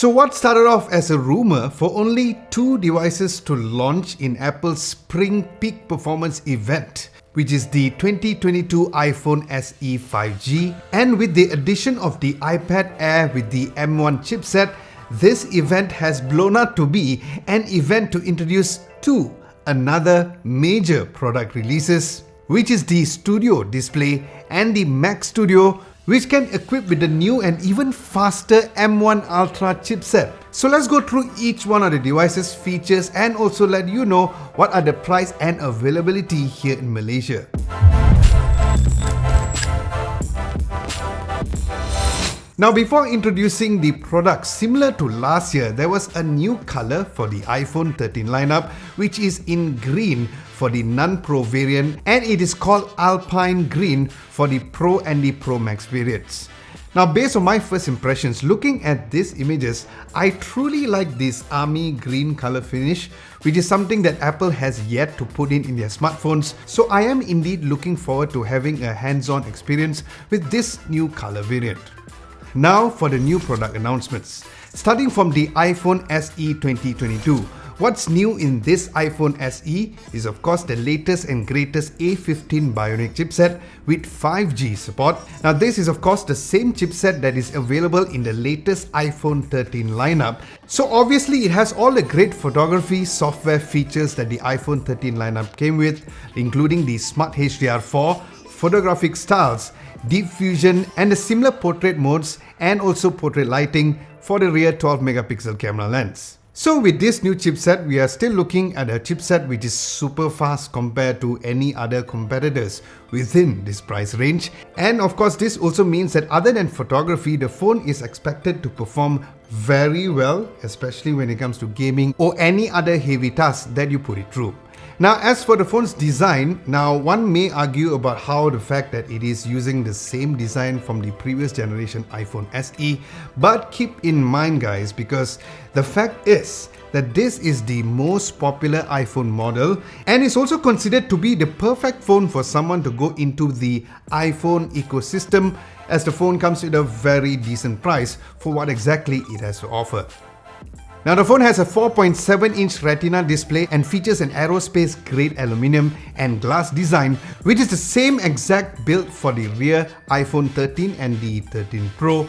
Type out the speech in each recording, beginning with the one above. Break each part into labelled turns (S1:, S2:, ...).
S1: So what started off as a rumor for only 2 devices to launch in Apple's Spring Peak Performance event, which is the 2022 iPhone SE 5G, and with the addition of the iPad Air with the M1 chipset, this event has blown out to be an event to introduce another major product releases, which is the Studio display and the Mac Studio, which can equip with the new and even faster M1 UItra chipset. So let's go through each one of the device's features and also let you know what are the price and availability here in Malaysia. Now, before introducing the product, similar to last year, there was a new color for the iPhone 13 lineup, which is in green for the non-Pro variant, and it is called Alpine Green for the Pro and the Pro Max variants. Now, based on my first impressions, looking at these images, I truly like this army green color finish, which is something that Apple has yet to put in their smartphones. So I am indeed looking forward to having a hands-on experience with this new color variant. Now for the new product announcements. Starting from the iPhone SE 2022. What's new in this iPhone SE is of course the latest and greatest A15 Bionic chipset with 5G support. Now this is of course the same chipset that is available in the latest iPhone 13 lineup. So obviously it has all the great photography software features that the iPhone 13 lineup came with, including the Smart HDR4, photographic styles, deep fusion and the similar portrait modes, and also portrait lighting for the rear 12 megapixel camera lens. So with this new chipset, we are still looking at a chipset which is super fast compared to any other competitors within this price range. And of course, this also means that other than photography, the phone is expected to perform very well, especially when it comes to gaming or any other heavy tasks that you put it through. Now, as for the phone's design, now one may argue about how the fact that it is using the same design from the previous generation iPhone SE, but keep in mind guys, because the fact is that this is the most popular iPhone model and is also considered to be the perfect phone for someone to go into the iPhone ecosystem, as the phone comes with a very decent price for what exactly it has to offer. Now the phone has a 4.7-inch Retina display and features an aerospace-grade aluminium and glass design, which is the same exact build for the rear iPhone 13 and the 13 Pro,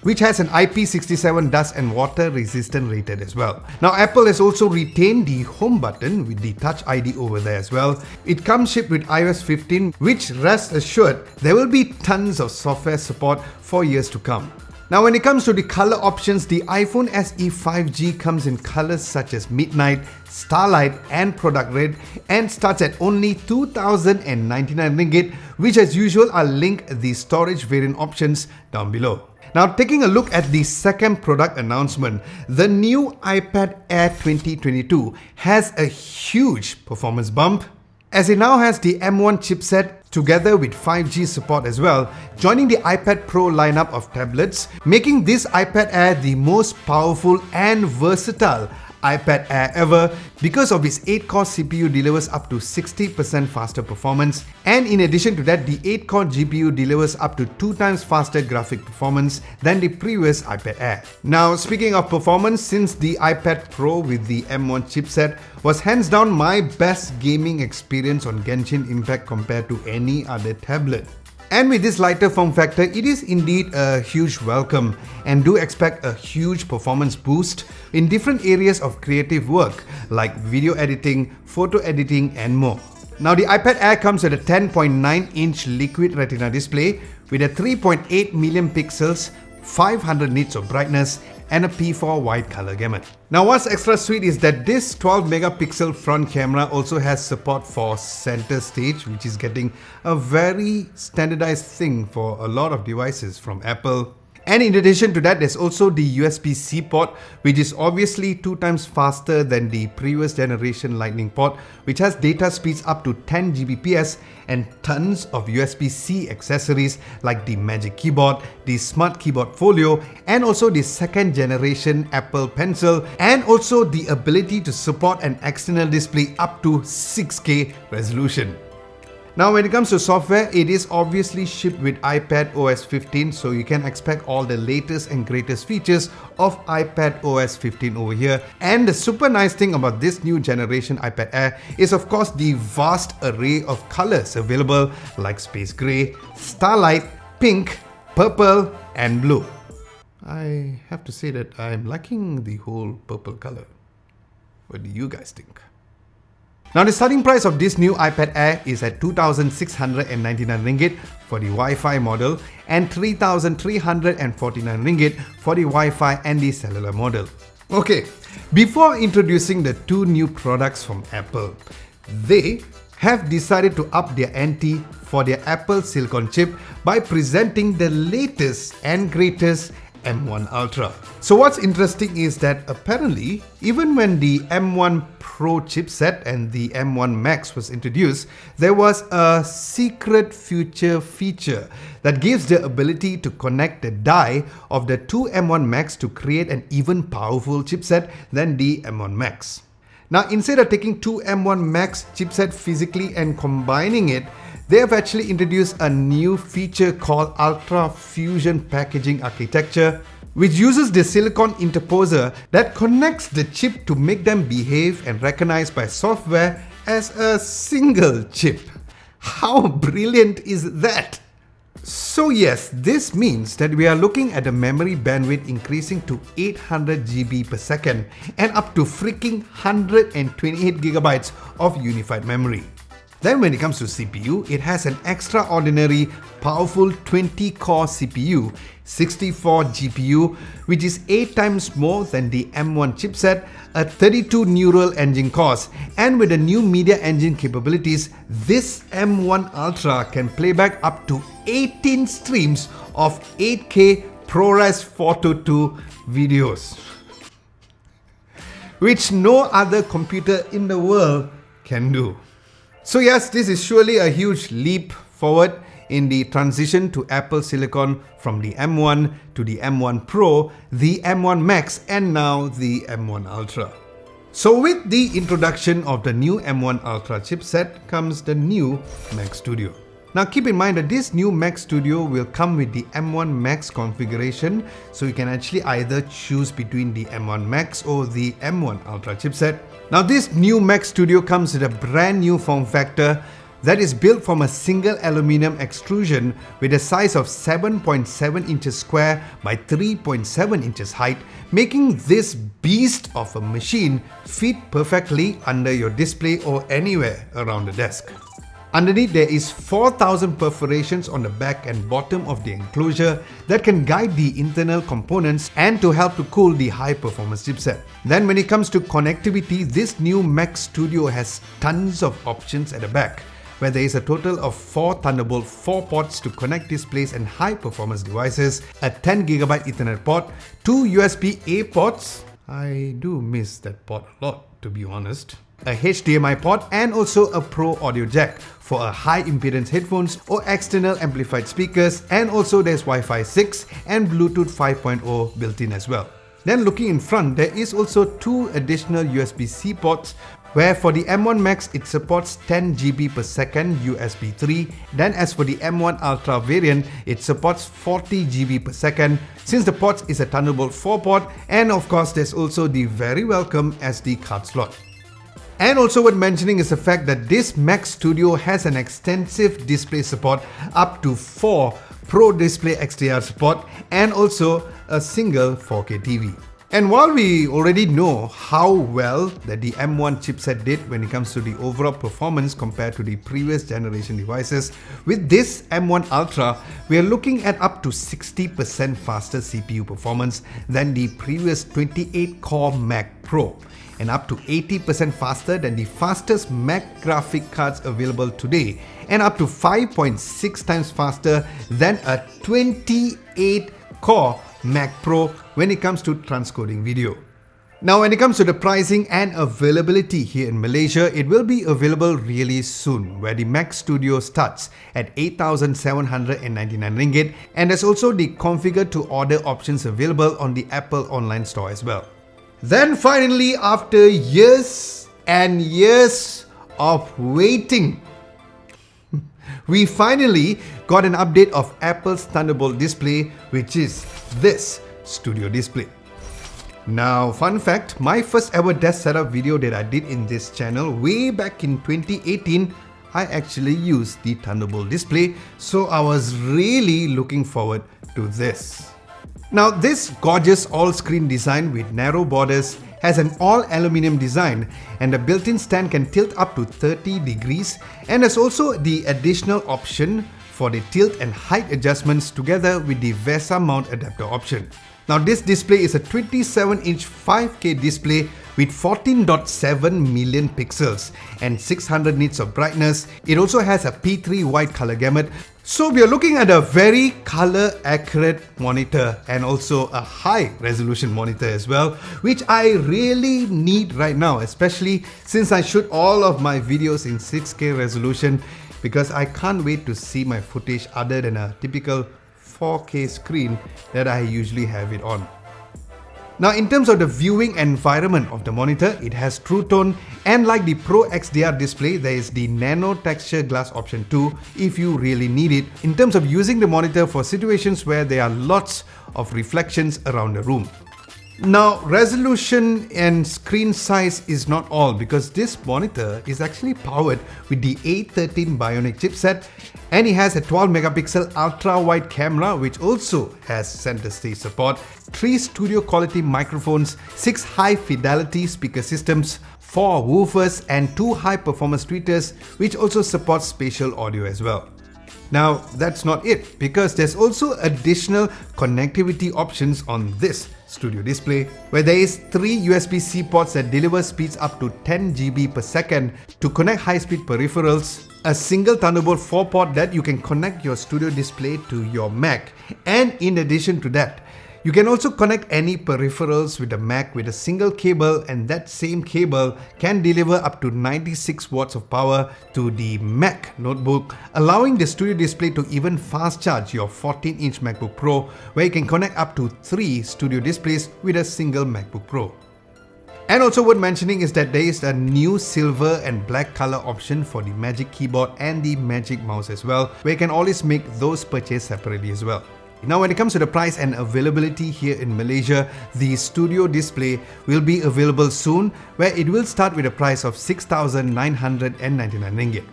S1: which has an IP67 dust and water resistant rated as well. Now Apple has also retained the home button with the Touch ID over there as well. It comes shipped with iOS 15, which rest assured there will be tons of software support for years to come. Now when it comes to the color options, the iPhone SE 5G comes in colors such as Midnight, Starlight and Product Red and starts at only 2,099 ringgit, which as usual I'll link the storage variant options down below. Now taking a look at the second product announcement, the new iPad Air 2022 has a huge performance bump, as it now has the M1 chipset together with 5G support as well, joining the iPad Pro lineup of tablets, making this iPad Air the most powerful and versatile iPad Air ever because of its 8-core CPU delivers up to 60% faster performance, and in addition to that, the 8-core GPU delivers up to 2 times faster graphic performance than the previous iPad Air. Now speaking of performance, since the iPad Pro with the M1 chipset was hands down my best gaming experience on Genshin Impact compared to any other tablet. And with this lighter form factor, it is indeed a huge welcome, and do expect a huge performance boost in different areas of creative work like video editing, photo editing and more. Now the iPad Air comes with a 10.9-inch liquid retina display with a 3.8 million pixels, 500 nits of brightness and a P4 wide color gamut. Now what's extra sweet is that this 12 megapixel front camera also has support for center stage, which is getting a very standardized thing for a lot of devices from Apple. And in addition to that, there's also the USB-C port, which is obviously 2 times faster than the previous generation Lightning port, which has data speeds up to 10 Gbps and tons of USB-C accessories like the Magic Keyboard, the Smart Keyboard Folio, and also the second generation Apple Pencil, and also the ability to support an external display up to 6K resolution. Now when it comes to software, it is obviously shipped with iPad OS 15, so you can expect all the latest and greatest features of iPad OS 15 over here. And the super nice thing about this new generation iPad Air is of course the vast array of colors available, like Space Grey, Starlight, Pink, Purple and Blue. I have to say that I'm liking the whole purple color. What do you guys think? Now the starting price of this new iPad Air is at 2,699 ringgit for the Wi-Fi model and 3,349 ringgit for the Wi-Fi and the cellular model. Okay, before introducing the two new products from Apple, they have decided to up their ante for their Apple Silicon chip by presenting the latest and greatest M1 Ultra. So what's interesting is that apparently, even when the M1 Pro chipset and the M1 Max was introduced, there was a secret future feature that gives the ability to connect the die of the two M1 Max to create an even powerful chipset than the M1 Max. Now, instead of taking two M1 Max chipset physically and combining it, they have actually introduced a new feature called Ultra Fusion Packaging Architecture, which uses the silicon interposer that connects the chip to make them behave and recognize by software as a single chip. How brilliant is that? So yes, this means that we are looking at the memory bandwidth increasing to 800 GB per second and up to freaking 128 GB of unified memory. Then when it comes to CPU, it has an extraordinary powerful 20-core CPU, 64 GPU, which is 8 times more than the M1 chipset, a 32 neural engine cores, and with the new media engine capabilities, this M1 Ultra can play back up to 18 streams of 8K ProRes 422 videos, which no other computer in the world can do. So yes, this is surely a huge leap forward in the transition to Apple Silicon from the M1 to the M1 Pro, the M1 Max and now the M1 Ultra. So with the introduction of the new M1 Ultra chipset comes the new Mac Studio. Now keep in mind that this new Mac Studio will come with the M1 Max configuration, so you can actually either choose between the M1 Max or the M1 Ultra chipset. Now this new Mac Studio comes with a brand new form factor that is built from a single aluminium extrusion with a size of 7.7 inches square by 3.7 inches height, making this beast of a machine fit perfectly under your display or anywhere around the desk. Underneath there is 4,000 perforations on the back and bottom of the enclosure that can guide the internal components and to help to cool the high performance chipset. Then when it comes to connectivity, this new Mac Studio has tons of options at the back, where there is a total of 4 Thunderbolt 4 ports to connect displays and high performance devices, a 10GB Ethernet port, 2 USB-A ports, I do miss that port a lot to be honest, a HDMI port and also a Pro audio jack for a high impedance headphones or external amplified speakers, and also there's Wi-Fi 6 and Bluetooth 5.0 built in as well. Then looking in front, there is also 2 additional USB-C ports, where for the M1 Max it supports 10 GB per second USB 3, then as for the M1 Ultra variant it supports 40 GB per second, since the port is a Thunderbolt 4 port, and of course there's also the very welcome SD card slot. And also worth mentioning is the fact that this Mac Studio has an extensive display support up to 4 Pro Display XDR support and also a single 4K TV. And while we already know how well that the M1 chipset did when it comes to the overall performance compared to the previous generation devices, with this M1 Ultra, we are looking at up to 60% faster CPU performance than the previous 28-core Mac Pro, and up to 80% faster than the fastest Mac graphic cards available today, and up to 5.6 times faster than a 28-core Mac Pro when it comes to transcoding video. Now when it comes to the pricing and availability here in Malaysia, it will be available really soon, where the Mac Studio starts at 8,799 ringgit, and there's also the configure to order options available on the Apple online store as well. Then finally, after years and years of waiting, we finally got an update of Apple's Thunderbolt display, which is this studio display. Now, fun fact, my first ever desk setup video that I did in this channel way back in 2018, I actually used the Thunderbolt display, so I was really looking forward to this. Now, this gorgeous all-screen design with narrow borders has an all-aluminum design, and the built-in stand can tilt up to 30 degrees, and there's also the additional option for the tilt and height adjustments together with the VESA mount adapter option. Now, this display is a 27-inch 5K display with 14.7 million pixels and 600 nits of brightness. It also has a P3 wide color gamut. So we are looking at a very color accurate monitor and also a high resolution monitor as well, which I really need right now, especially since I shoot all of my videos in 6K resolution, because I can't wait to see my footage other than a typical 4K screen that I usually have it on. Now, in terms of the viewing environment of the monitor, it has True Tone, and like the Pro XDR display, there is the Nano Texture Glass option too if you really need it, in terms of using the monitor for situations where there are lots of reflections around the room. Now, resolution and screen size is not all, because this monitor is actually powered with the A13 Bionic chipset, and it has a 12 megapixel ultra wide camera which also has center stage support, 3 studio quality microphones, 6 high fidelity speaker systems, 4 woofers and 2 high performance tweeters which also support spatial audio as well. Now, that's not it, because there's also additional connectivity options on this studio display, where there is 3 USB-C ports that deliver speeds up to 10 GB per second to connect high-speed peripherals, a single Thunderbolt 4 port that you can connect your studio display to your Mac, and in addition to that, you can also connect any peripherals with the Mac with a single cable, and that same cable can deliver up to 96 watts of power to the Mac notebook, allowing the studio display to even fast charge your 14-inch MacBook Pro, where you can connect up to 3 studio displays with a single MacBook Pro. And also worth mentioning is that there is a new silver and black color option for the Magic Keyboard and the Magic Mouse as well, where you can always make those purchased separately as well. Now, when it comes to the price and availability here in Malaysia, the studio display will be available soon, where it will start with a price of 6,999 ringgit.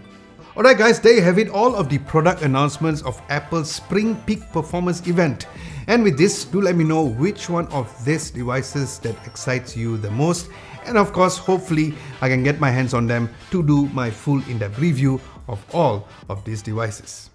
S1: Alright guys, there you have it, all of the product announcements of Apple's Spring Peak Performance event. And with this, do let me know which one of these devices that excites you the most. And of course, hopefully I can get my hands on them to do my full in-depth review of all of these devices.